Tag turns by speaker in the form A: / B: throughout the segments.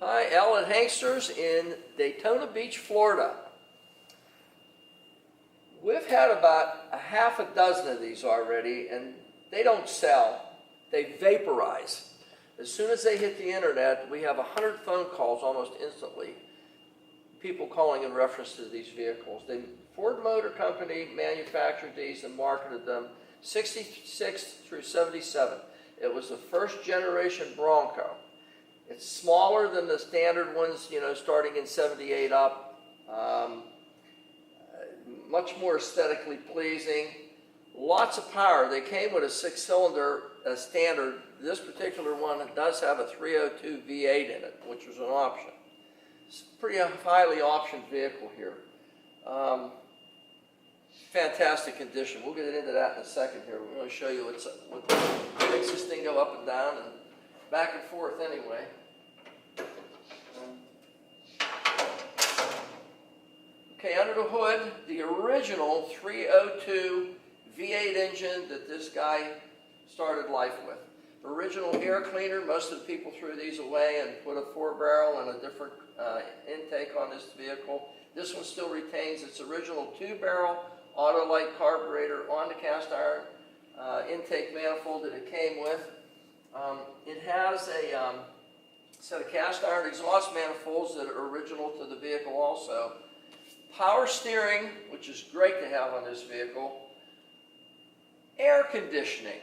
A: Hi, Al at HANKSTERS in Daytona Beach, Florida. We've had about a half a dozen of these already, and they don't sell. They vaporize. As soon as they hit the internet, we have 100 phone calls almost instantly. People calling in reference to these vehicles. The Ford Motor Company manufactured these and marketed them 66 through 77. It was the first generation Bronco. It's smaller than the standard ones, starting in 78 up. Much more aesthetically pleasing. Lots of power. They came with a 6-cylinder standard. This particular one does have a 302 V8 in it, which was an option. It's a pretty highly optioned vehicle here. Fantastic condition. We'll get into that in a second here. We're going to show you what makes this thing go up and down and back and forth anyway. Okay, under the hood, the original 302 V8 engine that this guy started life with. Original air cleaner. Most of the people threw these away and put a 4-barrel and a different intake on this vehicle. This one still retains its original 2-barrel Autolite carburetor on the cast iron intake manifold that it came with. It has a set of cast iron exhaust manifolds that are original to the vehicle also. Power steering, which is great to have on this vehicle. Air conditioning.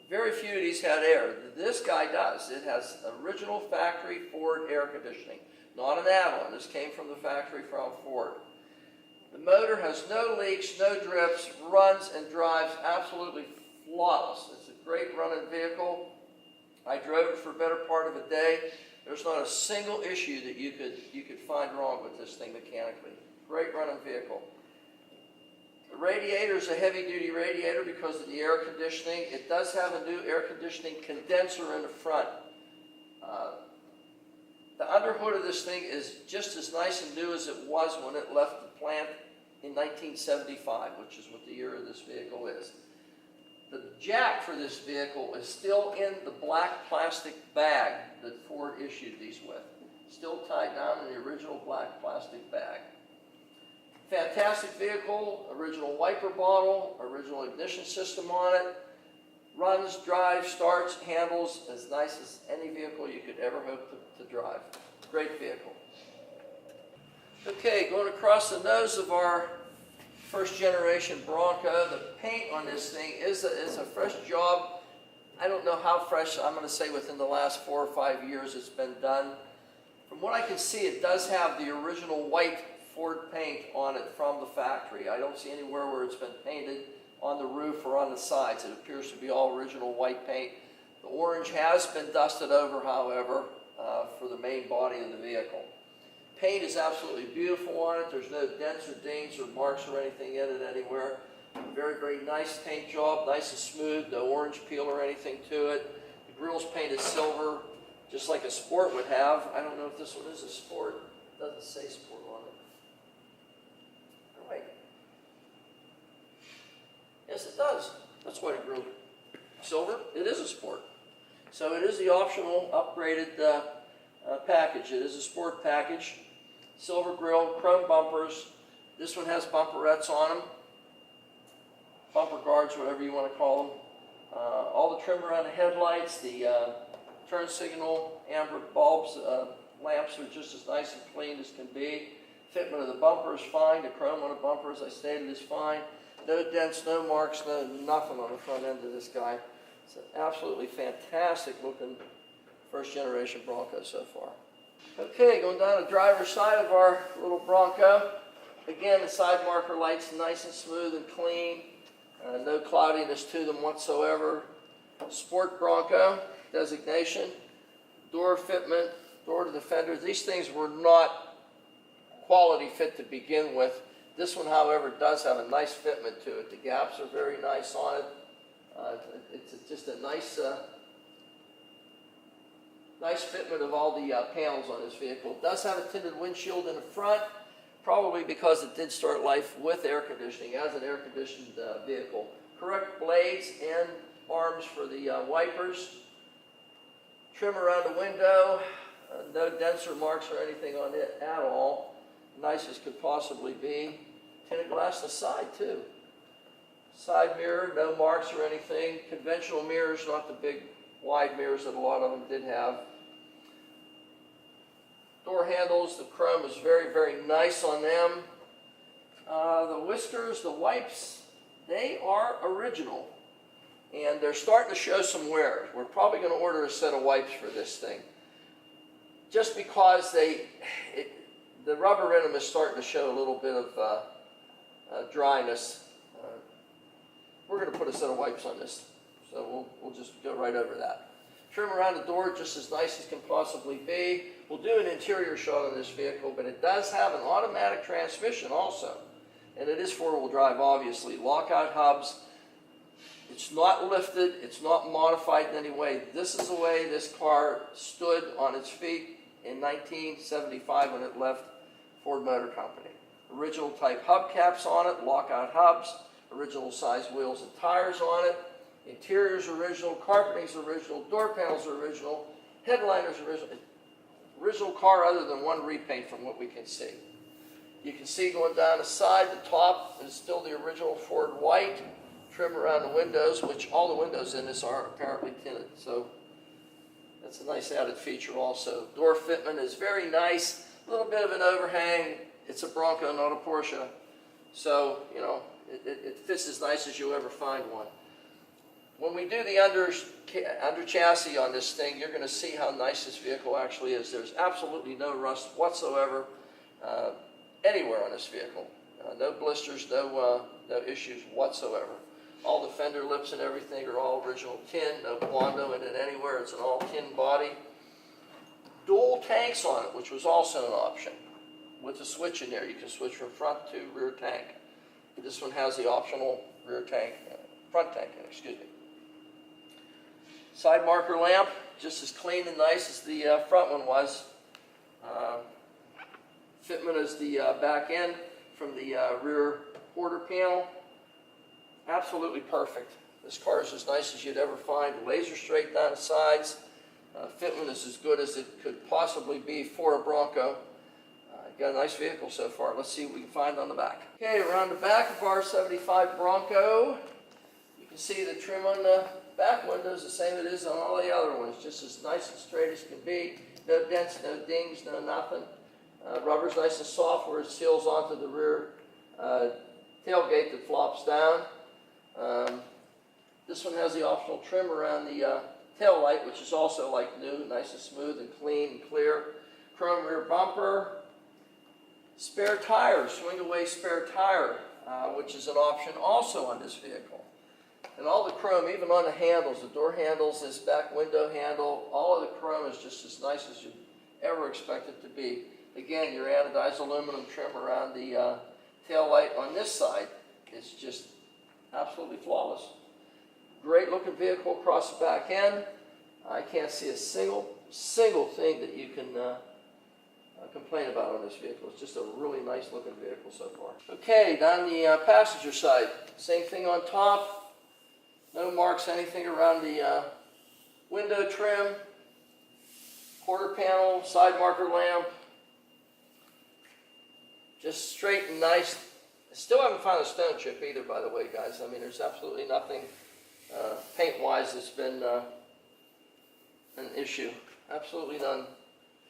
A: Very few of these had air. This guy does. It has original factory Ford air conditioning. Not an add-on. This came from the factory from Ford. The motor has no leaks, no drips, runs and drives absolutely flawless. It's a great running vehicle. I drove it for a better part of a day. There's not a single issue that you could find wrong with this thing mechanically. Great running vehicle. The radiator is a heavy-duty radiator because of the air conditioning. It does have a new air conditioning condenser in the front. The underhood of this thing is just as nice and new as it was when it left the plant in 1975, which is what the year of this vehicle is. The jack for this vehicle is still in the black plastic bag that Ford issued these with. Still tied down in the original black plastic bag. Fantastic vehicle, original wiper bottle, original ignition system on it. Runs, drives, starts, handles as nice as any vehicle you could ever hope to drive. Great vehicle. Okay, going across the nose of our first generation Bronco, the paint on this thing is a fresh job. I don't know how fresh, I'm going to say within the last 4 or 5 years it's been done. From what I can see, it does have the original white Ford paint on it from the factory. I don't see anywhere where it's been painted on the roof or on the sides. It appears to be all original white paint. The orange has been dusted over, however, for the main body of the vehicle. Paint is absolutely beautiful on it. There's no dents or dings or marks or anything in it anywhere. Very, very nice paint job, nice and smooth, no orange peel or anything to it. The grill's painted silver, just like a Sport would have. I don't know if this one is a Sport. It doesn't say Sport on it. All right. Yes, it does. That's why the grill silver. It is a Sport. So it is the optional upgraded package. It is a Sport package. Silver grille, chrome bumpers. This one has bumperettes on them. Bumper guards, whatever you want to call them. All the trim around the headlights, the turn signal, amber bulbs, lamps are just as nice and clean as can be. Fitment of the bumper is fine. The chrome on the bumper, as I stated, is fine. No dents, no marks, nothing on the front end of this guy. It's an absolutely fantastic looking first generation Bronco so far. Okay, going down the driver's side of our little Bronco. Again, the side marker lights nice and smooth and clean. No cloudiness to them whatsoever. Sport Bronco designation. Door fitment, door to the fenders. These things were not quality fit to begin with. This one, however, does have a nice fitment to it. The gaps are very nice on it. It's just a nice fitment of all the panels on this vehicle. It does have a tinted windshield in the front, probably because it did start life with air conditioning as an air-conditioned vehicle. Correct blades and arms for the wipers. Trim around the window. No dents or marks or anything on it at all. Nice as could possibly be. Tinted glass on the side too. Side mirror, no marks or anything. Conventional mirrors, not the big wide mirrors that a lot of them did have. Door handles, the chrome is very, very nice on them. The whiskers, the wipes, they are original. And they're starting to show some wear. We're probably going to order a set of wipes for this thing. Just because the rubber in them is starting to show a little bit of dryness. We're going to put a set of wipes on this. So we'll just go right over that. Trim around the door just as nice as can possibly be. We'll do an interior shot on this vehicle, but it does have an automatic transmission also. And it is four-wheel drive, obviously. Lockout hubs. It's not lifted. It's not modified in any way. This is the way this car stood on its feet in 1975 when it left Ford Motor Company. Original type hubcaps on it, lockout hubs, original size wheels and tires on it. Interior's original, carpeting's original, door panels are original, headliner's original. Original car other than one repaint from what we can see. You can see going down the side, the top is still the original Ford white. Trim around the windows, which all the windows in this are apparently tinted. So that's a nice added feature also. Door fitment is very nice. A little bit of an overhang. It's a Bronco, not a Porsche. So, you know, it fits as nice as you'll ever find one. When we do the under chassis on this thing, you're going to see how nice this vehicle actually is. There's absolutely no rust whatsoever anywhere on this vehicle. No blisters, no issues whatsoever. All the fender lips and everything are all original tin, no Bondo in it anywhere. It's an all tin body. Dual tanks on it, which was also an option. With a switch in there, you can switch from front to rear tank. This one has the optional rear tank, front tank, excuse me. Side marker lamp, just as clean and nice as the front one was. Fitment is the back end from the rear quarter panel. Absolutely perfect. This car is as nice as you'd ever find. Laser straight down the sides. Fitment is as good as it could possibly be for a Bronco. Got a nice vehicle so far. Let's see what we can find on the back. Okay, around the back of our 75 Bronco, you can see the trim on the back windows the same it is on all the other ones. Just as nice and straight as can be. No dents, no dings, no nothing. Rubber's nice and soft where it seals onto the rear tailgate that flops down. This one has the optional trim around the tail light, which is also like new, nice and smooth and clean and clear. Chrome rear bumper. Spare tire, swing away spare tire, which is an option also on this vehicle. And all the chrome, even on the handles, the door handles, this back window handle, all of the chrome is just as nice as you'd ever expect it to be. Again, your anodized aluminum trim around the tail light on this side is just absolutely flawless. Great looking vehicle across the back end. I can't see a single thing that you can complain about on this vehicle. It's just a really nice looking vehicle so far. Okay, down the passenger side, same thing on top. No marks, anything around the window trim, quarter panel, side marker lamp. Just straight and nice. I still haven't found a stone chip either, by the way, guys. I mean, there's absolutely nothing paint-wise that's been an issue. Absolutely none.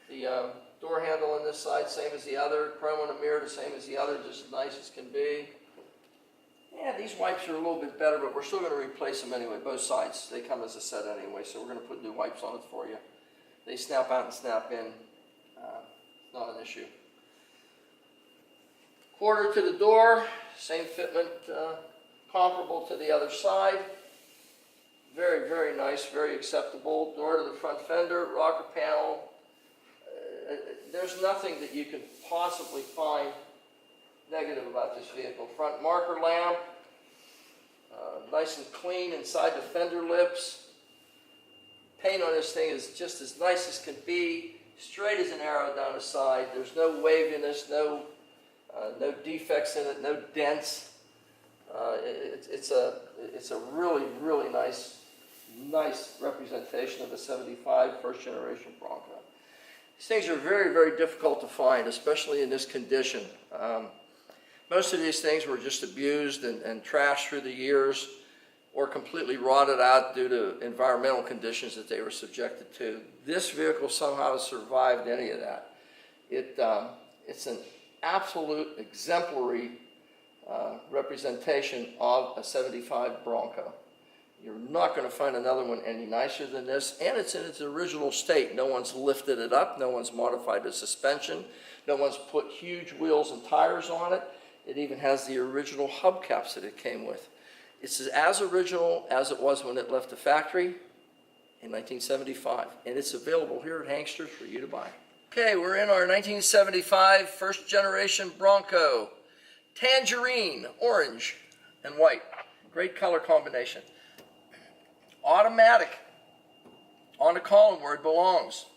A: The door handle on this side, same as the other. Chrome on the mirror, the same as the other, just as nice as can be. Yeah, these wipes are a little bit better, but we're still going to replace them anyway. Both sides, they come as a set anyway, so we're going to put new wipes on it for you. They snap out and snap in. Not an issue. Quarter to the door, same fitment, comparable to the other side. Very, very nice, very acceptable. Door to the front fender, rocker panel. There's nothing that you could possibly find negative about this vehicle. Front marker lamp, nice and clean inside the fender lips. Paint on this thing is just as nice as can be, straight as an arrow down the side. There's no waviness, no defects in it, no dents. It's a really, really nice representation of a 75 first generation Bronco. These things are very, very difficult to find, especially in this condition. Most of these things were just abused and trashed through the years, or completely rotted out due to environmental conditions that they were subjected to. This vehicle somehow has survived any of that. It's an absolute exemplary representation of a 75 Bronco. You're not going to find another one any nicer than this, and it's in its original state. No one's lifted it up, no one's modified the suspension, no one's put huge wheels and tires on it. It even has the original hubcaps that it came with. It's as original as it was when it left the factory in 1975, and it's available here at HANKSTERS for you to buy. Okay, we're in our 1975 first generation Bronco. Tangerine, orange, and white. Great color combination. Automatic, on the column where it belongs.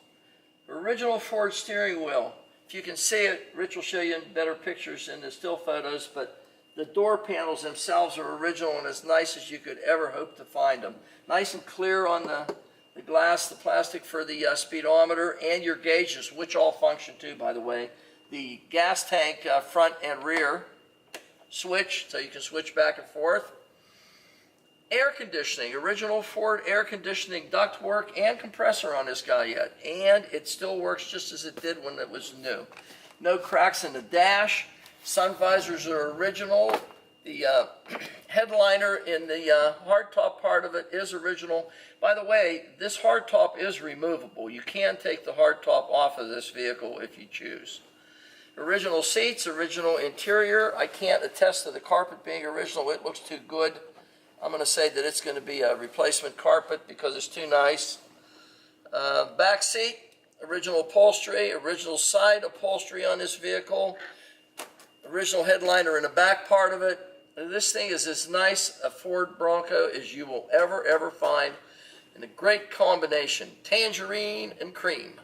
A: Original Ford steering wheel. If you can see it, Rich will show you in better pictures in the still photos, but the door panels themselves are original and as nice as you could ever hope to find them. Nice and clear on the glass, the plastic for the speedometer, and your gauges, which all function too, by the way. The gas tank front and rear switch, so you can switch back and forth. Air conditioning, original Ford air conditioning ductwork and compressor on this guy yet, and it still works just as it did when it was new. No cracks in the dash. Sun visors are original. The headliner in the hardtop part of it is original. By the way, this hardtop is removable. You can take the hardtop off of this vehicle if you choose. Original seats, original interior. I can't attest to the carpet being original. It looks too good. I'm going to say that it's going to be a replacement carpet because it's too nice. Back seat, original upholstery, original side upholstery on this vehicle. Original headliner in the back part of it. This thing is as nice a Ford Bronco as you will ever find, in a great combination, tangerine and cream,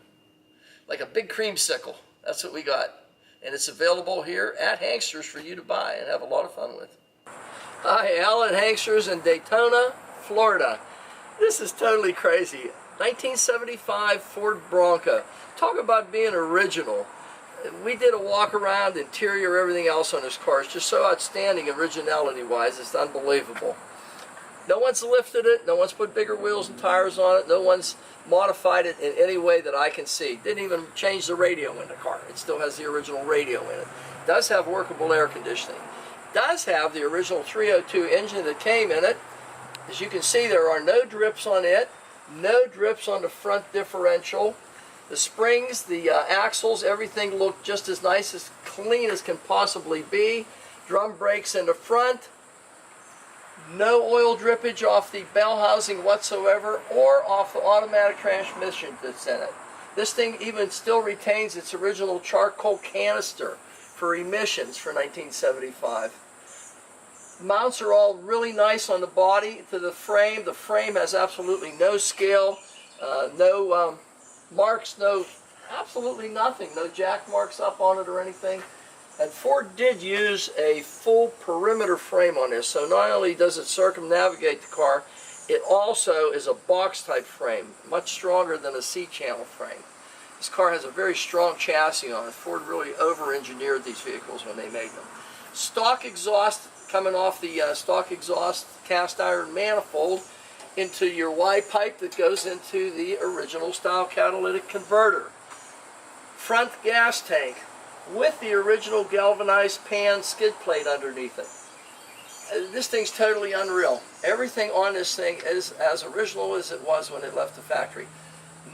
A: like a big creamsicle. That's what we got, and it's available here at HANKSTERS for you to buy and have a lot of fun with. Hi, Al at HANKSTERS in Daytona, Florida. This is totally crazy. 1975 Ford Bronco. Talk about being original. We did a walk around, interior, everything else on this car. It's just so outstanding originality-wise. It's unbelievable. No one's lifted it. No one's put bigger wheels and tires on it. No one's modified it in any way that I can see. Didn't even change the radio in the car. It still has the original radio in it. Does have workable air conditioning. Does have the original 302 engine that came in it. As you can see, there are no drips on it. No drips on the front differential. The springs, the axles, everything looked just as nice, as clean as can possibly be. Drum brakes in the front. No oil drippage off the bell housing whatsoever, or off the automatic transmission that's in it. This thing even still retains its original charcoal canister for emissions for 1975. Mounts are all really nice on the body to the frame. The frame has absolutely no scale, no marks, absolutely nothing, no jack marks up on it or anything. And Ford did use a full perimeter frame on this, so not only does it circumnavigate the car, it also is a box type frame, much stronger than a C-channel frame. This car has a very strong chassis on it. Ford really over-engineered these vehicles when they made them. Stock exhaust coming off the stock exhaust cast iron manifold into your Y pipe that goes into the original style catalytic converter. Front gas tank with the original galvanized pan skid plate underneath it. This thing's totally unreal. Everything on this thing is as original as it was when it left the factory.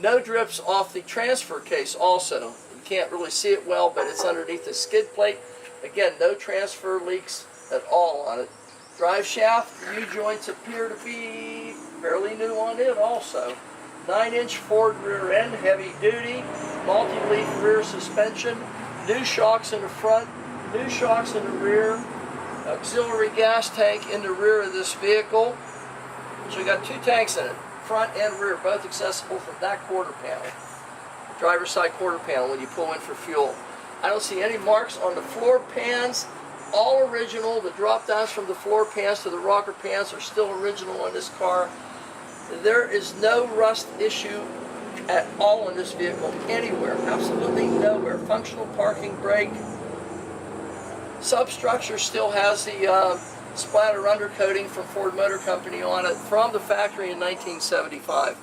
A: No drips off the transfer case also. You can't really see it well, but it's underneath the skid plate. Again, no transfer leaks at all on it. Drive shaft, U-joints appear to be fairly new on it also. 9-inch Ford rear end, heavy duty, multi-leaf rear suspension, new shocks in the front, new shocks in the rear, auxiliary gas tank in the rear of this vehicle. So we got two tanks in it, front and rear, both accessible from that quarter panel. Driver's side quarter panel when you pull in for fuel. I don't see any marks on the floor pans. All original. The drop downs from the floor pans to the rocker pans are still original on this car. There is no rust issue at all in this vehicle anywhere, absolutely nowhere. Functional parking brake. Substructure still has the splatter undercoating from Ford Motor Company on it from the factory in 1975.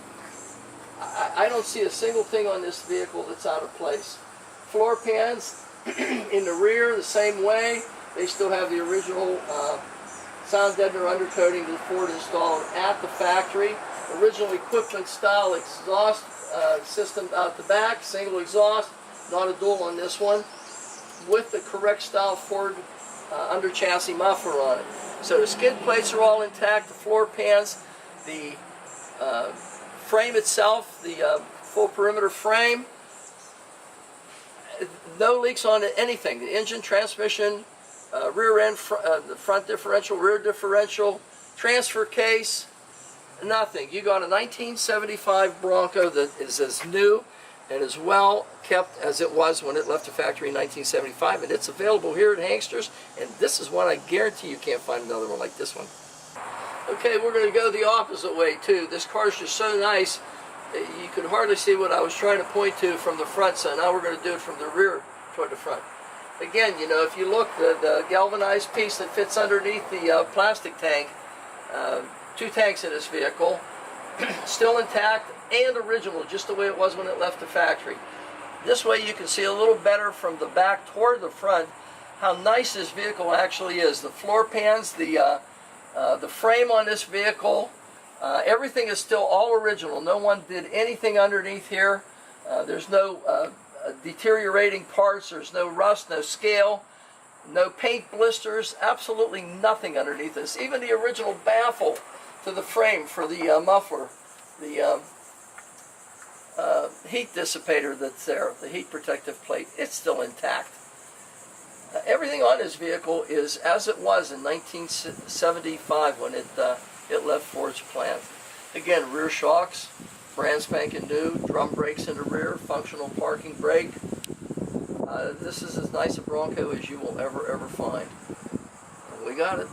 A: I don't see a single thing on this vehicle that's out of place. Floor pans in the rear the same way. They still have the original sound deadener undercoating that Ford installed at the factory. Original equipment style exhaust system out the back, single exhaust, not a dual on this one, with the correct style Ford under chassis muffler on it. So the skid plates are all intact, the floor pans, the frame itself, the full perimeter frame, no leaks on anything. The engine, transmission, rear end, the front differential, rear differential, transfer case, nothing. You got a 1975 Bronco that is as new and as well kept as it was when it left the factory in 1975, and it's available here at HANKSTERS, and this is one I guarantee you can't find another one like this one. Okay, we're going to go the opposite way too. This car is just so nice, you could hardly see what I was trying to point to from the front, so now we're going to do it from the rear toward the front. Again, you know, if you look, the galvanized piece that fits underneath the plastic tank, 2 tanks in this vehicle, still intact and original, just the way it was when it left the factory. This way you can see a little better from the back toward the front how nice this vehicle actually is. The floor pans, the frame on this vehicle, everything is still all original. No one did anything underneath here. There's no deteriorating parts, there's no rust, no scale, no paint blisters, absolutely nothing underneath this. Even the original baffle to the frame for the muffler, the heat dissipator that's there, the heat protective plate, it's still intact. Everything on this vehicle is as it was in 1975 when it left Ford's plant. Again, rear shocks, brand spanking new, drum brakes in the rear, functional parking brake. This is as nice a Bronco as you will ever find. And we got it.